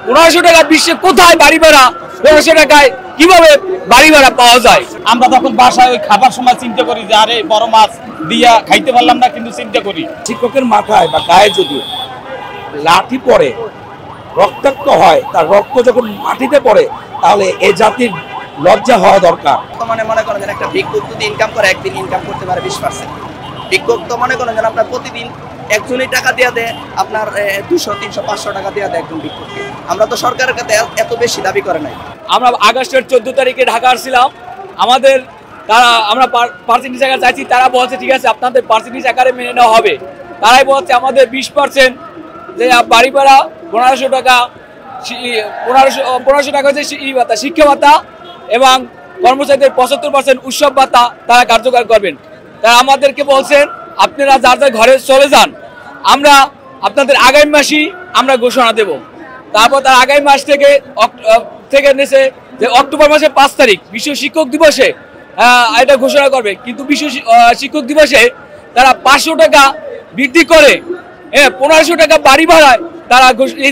1500 টাকা বিশ্বে কোথায় বাড়ি ভাড়া, 1500 টাকায় কিভাবে বাড়ি ভাড়া পাওয়া যায়? আমরা তখন বাসায় ওই খাবার সময় চিন্তা করি যে আরে বড় মাছ দিয়া খাইতে পারলাম না, কিন্তু চিন্তা করি শিক্ষকের মাথায় বা গায়ে যদি লাঠি পড়ে রক্তাক্ত হয়, তার রক্ত যখন মাটিতে পড়ে, তাহলে এ জাতির লজ্জা হওয়া দরকার। বর্তমানে মনে করেন একটা ভিক্ষুক যদি ইনকাম করে একদিন ইনকাম করতে পারে 20%। ভিক্ষুক তো মনে করেন যেন আপনার প্রতিদিন একজনই টাকা দিয়ে দেয়, আপনার 200, 300, 500 টাকা দিয়ে দেয় একজন ভিক্ষুককে। আমরা তো সরকারের কাছে এত বেশি দাবি করে নাই। আমরা আগস্টের 14 তারিখে ঢাকা আসছিলাম, আমাদের আমরা পার্সেন্টেজ আকার চাইছি, তারা বলছে ঠিক আছে আপনাদের পার্সেন্টেজ আকারে মেনে নেওয়া হবে। তারাই বলছে আমাদের 20% যে বাড়ি ভাড়া 1500 টাকা, 1500 টাকা হচ্ছে ভাতা, শিক্ষা ভাতা, এবং কর্মচারীদের 75% উৎসব ভাতা তারা কার্যকর করবেন। তারা আমাদেরকে বলছেন আপনারা যার যার ঘরে চলে যান, আমরা আপনাদের আগামী মাসেই আমরা ঘোষণা দেব। তারপর তার আগামী মাস থেকে নিয়েছে যে অক্টোবর মাসের 5 তারিখ বিশ্ব শিক্ষক দিবসে এটা ঘোষণা করবে, কিন্তু বিশ্ব শিক্ষক দিবসে তারা 500 টাকা বৃদ্ধি করে 1500 টাকা বাড়ি ভাড়ায় তারা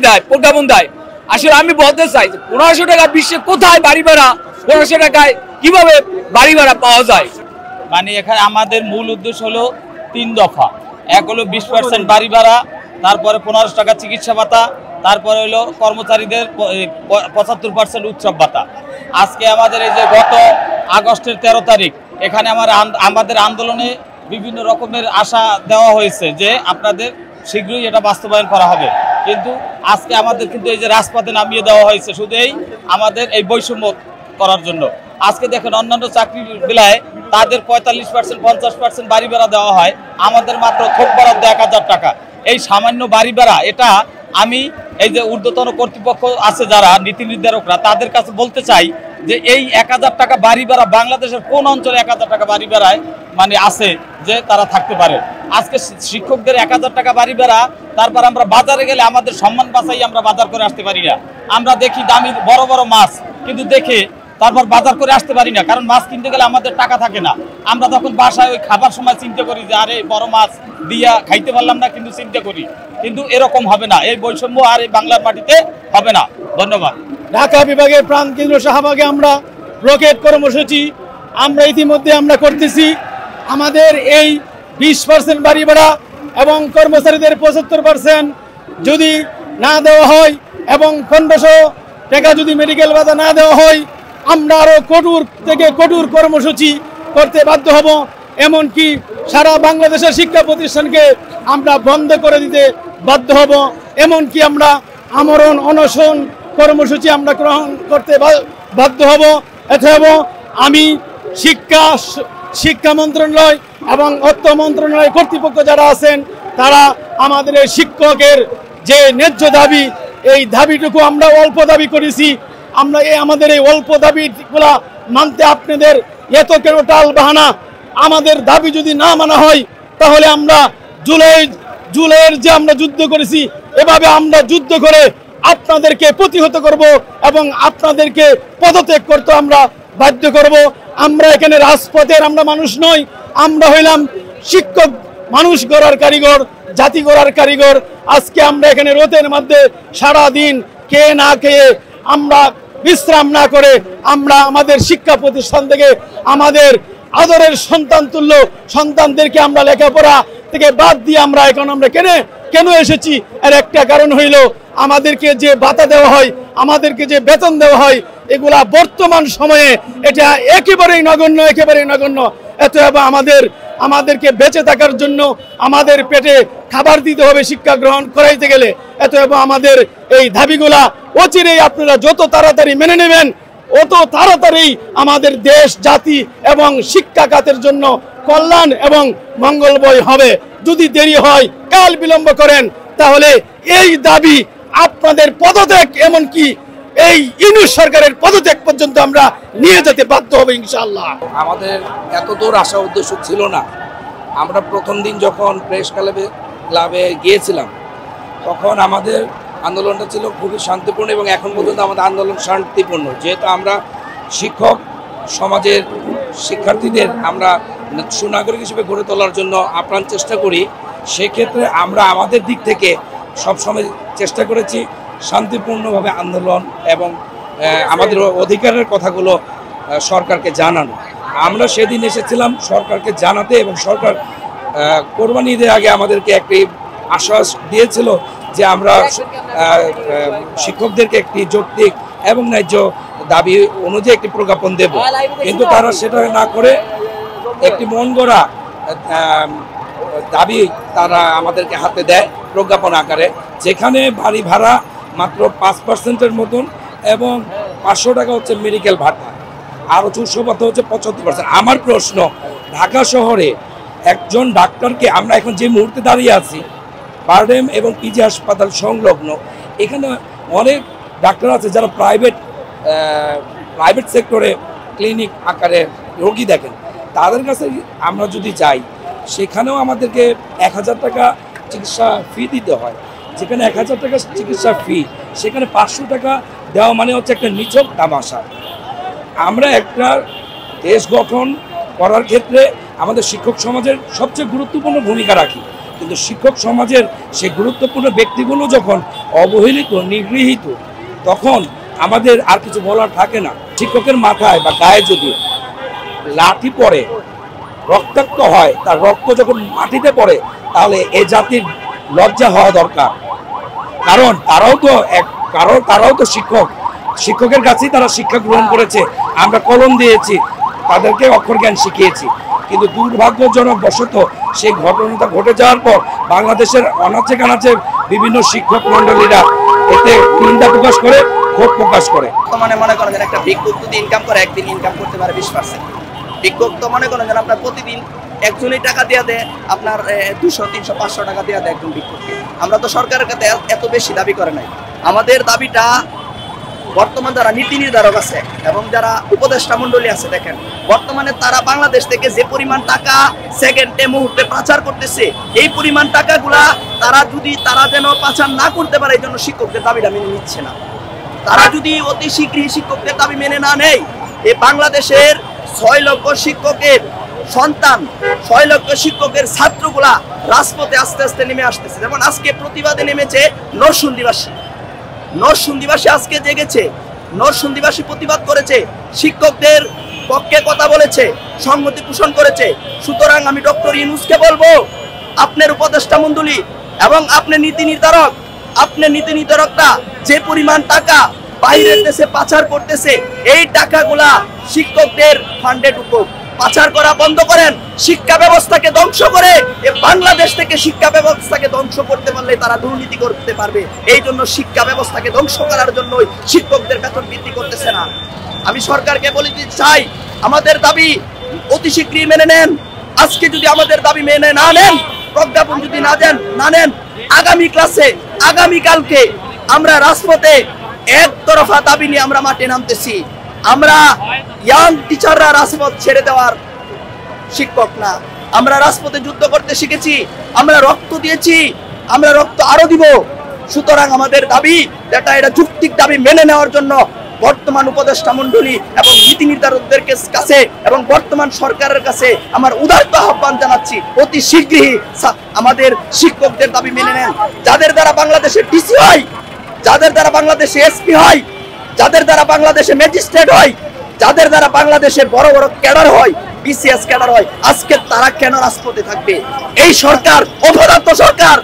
দেয়, প্রজ্ঞাপন দেয়। আসলে আমি বলতে চাই 1500 টাকা বিশ্বে কোথায় বাড়ি ভাড়া, 1500 টাকায় কিভাবে বাড়ি ভাড়া পাওয়া যায়? মানে এখানে আমাদের মূল উদ্দেশ্য হলো 3 দফা। এক হলো 20% বাড়ি ভাড়া, তারপরে 1500 টাকা চিকিৎসা ভাতা, তারপরে হলো কর্মচারীদের 75% উৎসব ভাতা। আজকে আমাদের এই যে গত আগস্টের 13 তারিখ এখানে আমাদের আন্দোলনে বিভিন্ন রকমের আশা দেওয়া হয়েছে যে আপনাদের শীঘ্রই এটা বাস্তবায়ন করা হবে, কিন্তু আজকে আমাদের কিন্তু এই যে রাজপথে নামিয়ে দেওয়া হয়েছে শুধু আমাদের এই বৈষম্য করার জন্য। আজকে দেখেন অন্যান্য চাকরির বেলায় তাদের 45%, 50% বাড়ি ভাড়া দেওয়া হয়, আমাদের মাত্র থোক বরাদ্দ 1000 টাকা। এই সামান্য বাড়ি ভাড়া, এটা আমি এই যে ঊর্ধ্বতন কর্তৃপক্ষ আছে যারা নীতি নির্ধারকরা, তাদের কাছে বলতে চাই যে এই 1000 টাকা বাড়ি ভাড়া বাংলাদেশের কোন অঞ্চলে 1000 টাকা বাড়ি ভাড়ায় মানে আছে যে তারা থাকতে পারে? আজকে শিক্ষকদের 1000 টাকা বাড়ি ভাড়া, তারপর আমরা বাজারে গেলে আমাদের সম্মান বাঁচাই আমরা বাজার করে আসতে পারি না। আমরা দেখি দামি বড় বড় মাছ, কিন্তু দেখে তারপর বাজার করে আসতে পারি না, কারণ মাছ কিনতে গেলে আমাদের টাকা থাকে না। আমরা তখন বাসায় ওই খাবার সময় চিন্তা করি যে আরে বড় মাছ দিয়া খাইতে পারলাম না, কিন্তু চিন্তা করি কিন্তু এরকম হবে না, এই বৈষম্য আর এই বাংলার মাটিতে হবে না। ধন্যবাদ। ঢাকা বিভাগের প্রাণকেন্দ্র শাহবাগে আমরা রকেট কর্মসূচি আমরা ইতিমধ্যে আমরা করতেছি। আমাদের এই 20% বাড়ি ভাড়া এবং কর্মচারীদের 75% যদি না দেওয়া হয় এবং 1500 টাকা যদি মেডিকেল ভাতা না দেওয়া হয়, আমরা আরও কঠোর থেকে কঠোর কর্মসূচি করতে বাধ্য হব। এমনকি সারা বাংলাদেশের শিক্ষা প্রতিষ্ঠানকে আমরা বন্ধ করে দিতে বাধ্য হব। এমনকি আমরা আমরণ অনশন কর্মসূচি আমরা গ্রহণ করতে বাধ্য হব। এছাড়াও আমি শিক্ষা মন্ত্রণালয় এবং অর্থ মন্ত্রণালয় কর্তৃপক্ষ যারা আছেন, তারা আমাদের এই শিক্ষকের যে ন্যায্য দাবি, এই দাবিটুকু আমরা অল্প দাবি করেছি, আমরা আমাদের এই অল্প দাবিগুলা মানতে আপনাদের এত কেন টাল বাহানা? আমাদের দাবি যদি না মানা হয়, তাহলে আমরা জুলাইয়ের যে আমরা যুদ্ধ করেছি, এভাবে আমরা যুদ্ধ করে আপনাদেরকে প্রতিহত করব এবং আপনাদেরকে পদত্যাগ করতে আমরা বাধ্য করব। আমরা এখানে রাজপথের আমরা মানুষ নই, আমরা হইলাম শিক্ষক, মানুষ গড়ার কারিগর, জাতি গড়ার কারিগর। আজকে আমরা এখানে রোদের মধ্যে সারা দিন খেয়ে না খেয়ে, আমরা বিশ্রাম না করে, আমরা আমাদের শিক্ষা প্রতিষ্ঠান থেকে আমাদের আদরের সন্তান তুল্য সন্তানদেরকে আমরা লেখাপড়া থেকে বাদ দিয়ে আমরা এখন আমরা কেন এসেছি? এর একটা কারণ হইল আমাদেরকে যে ভাতা দেওয়া হয়, আমাদেরকে যে বেতন দেওয়া হয়, এগুলা বর্তমান সময়ে এটা একেবারেই নগণ্য। এত আমাদেরকে বেঁচে থাকার জন্য আমাদের পেটে খাবার দিতে হবে শিক্ষা গ্রহণ করাইতে গেলে। এত আমাদের এই দাবিগুলা অচিরেই আপনারা যত তাড়াতাড়ি মেনে নেবেন, অত তাড়াতাড়ি আমাদের দেশ, জাতি এবং শিক্ষা খাতের জন্য কল্যাণ এবং মঙ্গলময় হবে। যদি দেরি হয়, কাল বিলম্ব করেন, তাহলে এই দাবি আপনাদের পদত্যাগ, এমনকি এই ইউনূস সরকারের পদত্যাগ পর্যন্ত আমরা নিয়ে যেতে বাধ্য হবে ইনশাআল্লাহ। আমাদের এত দূর আসা উদ্দেশ্য ছিল না। আমরা প্রথম দিন যখন প্রেস ক্লাবে গিয়েছিলাম, তখন আমাদের আন্দোলনটা ছিল খুবই শান্তিপূর্ণ এবং এখন পর্যন্ত আমাদের আন্দোলন শান্তিপূর্ণ। যেহেতু আমরা শিক্ষক সমাজের শিক্ষার্থীদের আমরা সুনাগরিক হিসেবে গড়ে তোলার জন্য আপ্রাণ চেষ্টা করি, সেক্ষেত্রে আমরা আমাদের দিক থেকে সবসময় চেষ্টা করেছি শান্তিপূর্ণভাবে আন্দোলন এবং আমাদের অধিকারের কথাগুলো সরকারকে জানানো। আমরা সেদিন এসেছিলাম সরকারকে জানাতে, এবং সরকার কোরবানি ঈদের আগে আমাদেরকে একটি আশ্বাস দিয়েছিল যে আমরা শিক্ষকদেরকে একটি যৌক্তিক এবং ন্যায্য দাবি অনুযায়ী একটি প্রজ্ঞাপন দেব, কিন্তু তারা সেটা না করে একটি মন গড়া দাবি তারা আমাদেরকে হাতে দেয় প্রজ্ঞাপন আকারে, যেখানে বাড়ি ভাড়া মাত্র 5% মতন এবং 500 টাকা হচ্ছে মেডিকেল ভাতা, আর উৎস ভাতা হচ্ছে 75%। আমার প্রশ্ন, ঢাকা শহরে একজন ডাক্তারকে, আমরা এখন যে মুহূর্তে দাঁড়িয়ে আছি বারডেম এবং পিজি হাসপাতাল সংলগ্ন, এখানে অনেক ডাক্তার আছে যারা প্রাইভেট সেক্টরে ক্লিনিক আকারে রোগী দেখেন, তাদের কাছে আমরা যদি যাই সেখানেও আমাদেরকে 1000 টাকা চিকিৎসা ফি দিতে হয়। যেখানে 1000 টাকা চিকিৎসা ফি, সেখানে 500 টাকা দেওয়া মানে হচ্ছে একটা নিছক তামাশা। আমরা একটা দেশ গঠন করার ক্ষেত্রে আমাদের শিক্ষক সমাজের সবচেয়ে গুরুত্বপূর্ণ ভূমিকা রাখি, কিন্তু শিক্ষক সমাজের সেই গুরুত্বপূর্ণ ব্যক্তিগুলো যখন অবহেলিত, নিগৃহীত, তখন আমাদের আর কিছু বলার থাকে না। শিক্ষকের মাথায় বা গায়ে যদি লাঠি পড়ে, রক্তাক্ত হয়, তার রক্ত যখন মাটিতে পড়ে, তাহলে এ জাতির লজ্জা হওয়া দরকার। কারণ তারাও তো শিক্ষকের কাছেই তারা শিক্ষা গ্রহণ করেছে, আমরা কলম দিয়েছি, তাদেরকে অক্ষর জ্ঞান শিখিয়েছি। কিন্তু দুর্ভাগ্যজনক বশত সেই ঘটনাটা ঘটে যাওয়ার পর বাংলাদেশের অনাচে কানাচে বিভিন্ন শিক্ষক মন্ডলীরা এতে নিন্দা প্রকাশ করে, ক্ষোভ প্রকাশ করে। মানে মনে করেন একটা ভিক্ষুক যদি ইনকাম করে, একদিন ইনকাম করতে পারে 20%। ভিক্ষুক তো মনে করেন আপনার প্রতিদিন একজনই টাকা দিয়ে দেয়, আপনার 200, 300, 500 টাকা দিয়ে দেয় একজন ভিক্ষুককে। আমরা তো সরকারের কাছে এত বেশি দাবি করে নাই। আমাদের দাবিটা বর্তমান যারা নীতি নির্ধারক আছে এবং যারা উপদেষ্টা মন্ডলী আছে, দেখেন বর্তমানে তারা বাংলাদেশ থেকে যে পরিমাণ টাকা সেকেন্ডে মুহূর্তে পাচার করতেছে, এই পরিমাণ টাকাগুলা তারা যেন পাচার না করতে পারে, এই জন্য শিক্ষকদের দাবিটা মেনে নিচ্ছে না। তারা যদি অতি শীঘ্রই শিক্ষকদের দাবি মেনে না নেয়, এই বাংলাদেশের 6 লক্ষ শিক্ষকের সন্তান, 6 লক্ষ শিক্ষকের ছাত্রগুলা রাজপথে আস্তে আস্তে নেমে আসতেছে। যেমন আজকে প্রতিবাদে নেমেছে নরসুন্দিবাসী আজকে জেগেছে, নরসুন্দিবাসী প্রতিবাদ করেছে, শিক্ষকদের পক্ষে কথা বলেছে, সংহতি পোষণ করেছে। সুতরাং আমি ডক্টর ইউনূসকে বলবো, আপনার উপদেষ্টা মণ্ডলী এবং আপনার নীতি নির্ধারকরা যে পরিমাণ টাকা বাইরের দেশে পাচার করতেছে, এই টাকাগুলা শিক্ষকদের ফান্ডে ঢুকুক। পাচার করা বন্ধ করেন, শিক্ষা ব্যবস্থাকে ধ্বংস করে বাংলাদেশ থেকে শিক্ষা ব্যবস্থাকে ধ্বংস করতে পারলে তারা দুর্নীতি করতে পারবে। এই জন্য শিক্ষা ব্যবস্থাকে ধ্বংস করার জন্যই শিক্ষকদের বেতন বৃদ্ধি করতেছে না। আমি সরকারকে বলতে চাই, আমাদের দাবি অতি শীঘ্রই মেনে নেন। আজকে যদি আমাদের দাবি মেনে না নেন, প্রজ্ঞাপন যদি না নেন, আগামীকালকে আমরা রাজপথে একতরফা দাবি নিয়ে আমরা মাঠে নামতেছি। আমরা ইয়াং টিচাররা রাজপথ ছেড়ে দেওয়ার শিক্ষক না, আমরা রাজপথে যুদ্ধ করতে শিখেছি, আমরা রক্ত দিয়েছি, আমরা রক্ত আরো দিব। সুতরাং আমাদের দাবি এটা যৌক্তিক দাবি মেনে নেওয়ার জন্য বর্তমান উপদেষ্টা মণ্ডলী এবং নীতি নির্ধারকদের কাছে এবং বর্তমান সরকারের কাছে আমার উদারতা আহ্বান জানাচ্ছি, অতি শীঘ্রই আমাদের শিক্ষকদের দাবি মেনে নেন। যাদের দ্বারা বাংলাদেশের ডিসি হয়, যাদের দ্বারা বাংলাদেশে এসপি হয়, যাদের দ্বারা বাংলাদেশে ম্যাজিস্ট্রেট হয়, যাদের দ্বারা বাংলাদেশের বড় বড় ক্যাডার হয়, বিসিএস ক্যাডার হয়, আজকে তারা কেন রাজপথে থাকবে? এই সরকার অপদার্থ সরকার।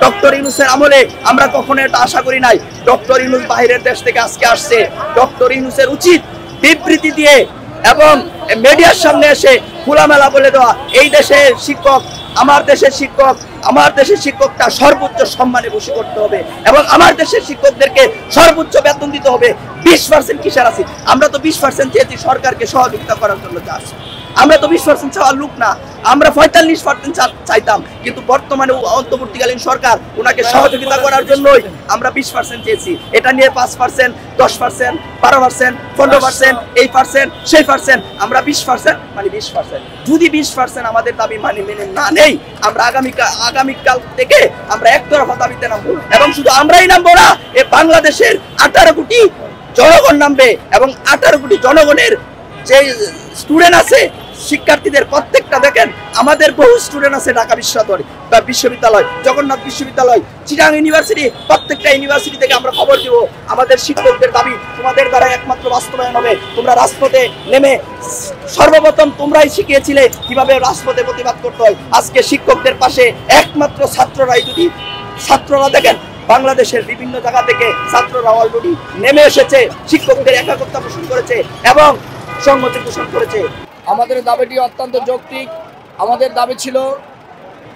ডক্টর ইউনূসের আমলে আমরা কখনো এটা আশা করি নাই। ডক্টর ইউনূস বাইরের দেশ থেকে আজকে আসছে। ডক্টর ইউনূসের উচিত বিবৃতি দিয়ে এবং মিডিয়ার সামনে এসে খোলামেলা বলে দেওয়া, এই দেশের শিক্ষক আমার দেশের শিক্ষক, আমার দেশের শিক্ষকটা সর্বোচ্চ সম্মানে বসে করতে হবে এবং আমার দেশের শিক্ষকদেরকে সর্বোচ্চ বেতন দিতে হবে। 20% কিসের আছে? আমরা তো 20% চেয়েছি সরকারকে সহযোগিতা করার জন্য চাচ্ছি। আমরা তো 20% চাওয়ার লোক না, আমরা 45% চাইতাম, কিন্তু বর্তমানে অন্তর্বর্তীকালীন সরকার ওনাকে সহযোগিতা করার জন্যই আমরা 20% চেয়েছি। এটা নিয়ে 5%, 10%, 12%, 15%, এই পার্সেন্ট সেই পার্সেন্ট, আমরা 20% মানে 20%। যদি 20% আমাদের দাবি মেনে না নেই, আমরা আগামীকাল থেকে আমরা একতরফা দাবিতে নামবো এবং শুধু আমরাই নামবো না, এ বাংলাদেশের 18 কোটি জনগণ নামবে এবং 18 কোটি জনগণের যে স্টুডেন্ট আছে শিক্ষার্থীদের প্রত্যেকটা দেখেন, আমাদের বহু স্টুডেন্ট আছে ঢাকা বিশ্ববিদ্যালয়, জগন্নাথ বিশ্ববিদ্যালয়, চিটাং ইউনিভার্সিটি, প্রত্যেকটা ইউনিভার্সিটি থেকে আমরা খবর দিব আমাদের শিক্ষকদের দাবি তোমাদের দ্বারা একমাত্র বাস্তবায়ন হবে। তোমরা রাজপথে নেমে সর্বপ্রথম তোমরাই শিখিয়েছিলে কিভাবে রাজপথে প্রতিবাদ করতে হয়। আজকে শিক্ষকদের পাশে একমাত্র ছাত্ররাই, যদি ছাত্ররা দেখেন বাংলাদেশের বিভিন্ন জায়গা থেকে ছাত্ররা অলরেডি নেমে এসেছে, শিক্ষকদের একাত্মতা পোষণ করেছে এবং সংহতি পোষণ করেছে। আমাদের দাবিটি অত্যন্ত যৌক্তিক। আমাদের দাবি ছিল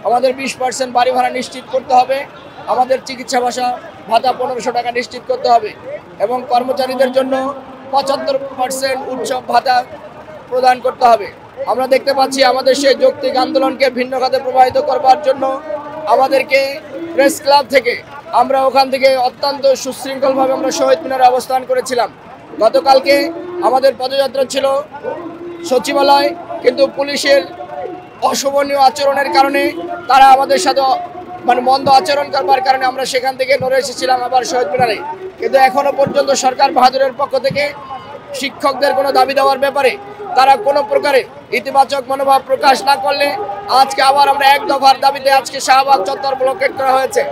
আমাদের 20% বাড়ি ভাড়া নিশ্চিত করতে হবে, আমাদের চিকিৎসা ভাতা 1500 টাকা নিশ্চিত করতে হবে এবং কর্মচারীদের জন্য 75% উৎসব ভাতা প্রদান করতে হবে। আমরা দেখতে পাচ্ছি আমাদের সেই যৌক্তিক আন্দোলনকে ভিন্ন খাতে প্রবাহিত করবার জন্য আমাদেরকে প্রেস ক্লাব থেকে আমরা ওখান থেকে অত্যন্ত সুশৃঙ্খলভাবে আমরা শহীদ মিনারে অবস্থান করেছিলাম। গতকালকে আমাদের পদযাত্রা ছিল সচিবালয়, কিন্তু পুলিশের অশোভনীয় আচরণের কারণে তারা আমাদের সাথে মন্দ আচরণ করবার কারণে আমরা সেখান থেকে নড়ে এসেছিলাম আবার শহীদ মিনারে। কিন্তু এখনো পর্যন্ত সরকার বাহাদুরের পক্ষ থেকে শিক্ষকদের কোনো দাবি দেওয়ার ব্যাপারে তারা কোনো প্রকারে ইতিবাচক মনোভাব প্রকাশ না করলে আজকে আবার আমরা এক দফার দাবিতে আজকে শাহবাগ চত্বর ব্লকেট করা হয়েছে।